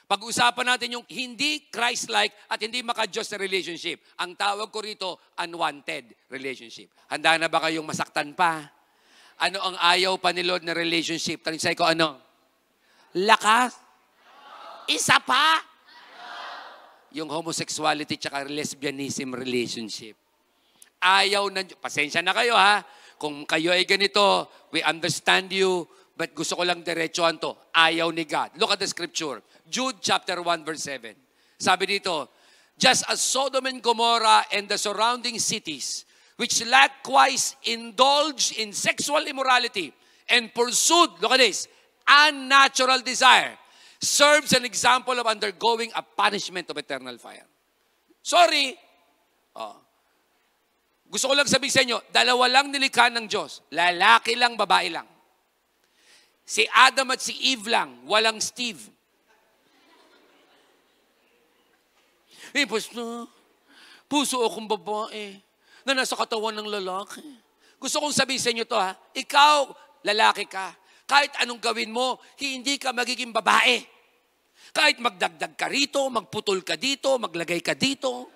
Pag-usapan natin yung hindi Christ-like at hindi maka-Diyos na relationship. Ang tawag ko rito, unwanted relationship. Handa na ba kayong masaktan pa? Ano ang ayaw pa ni Lord na relationship? Tanisay ko ano? Lakas? Isa pa? Yung homosexuality tsaka lesbianism relationship. Ayaw na, pasensya na kayo ha. Kung kayo ay ganito, we understand you, but gusto ko lang diretsuhan to. Ayaw ni God. Look at the scripture. Jude chapter 1 verse 7. Sabi dito, just as Sodom and Gomorrah and the surrounding cities, which likewise indulged in sexual immorality and pursued, look at this, unnatural desire, serves an example of undergoing a punishment of eternal fire. Sorry. Gusto ko lang sabihin sa inyo, dalawa lang nilikha ng Diyos. Lalaki lang, babae lang. Si Adam at si Eve lang, walang Steve. Puso akong babae na nasa katawan ng lalaki. Gusto kong sabihin sa inyo to ha, ikaw, lalaki ka. Kahit anong gawin mo, hindi ka magiging babae. Kahit magdagdag ka rito, magputol ka dito, maglagay ka dito,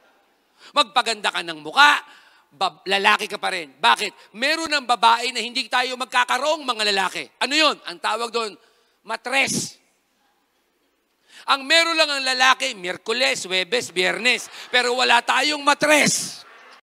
magpaganda ka ng muka, lalaki ka pa rin. Bakit? Meron ng babae na hindi tayo magkakaroong mga lalaki. Ano yun? Ang tawag doon, matres. Ang meron lang ang lalaki, Miyerkules, Huwebes, Biyernes. Pero wala tayong matres.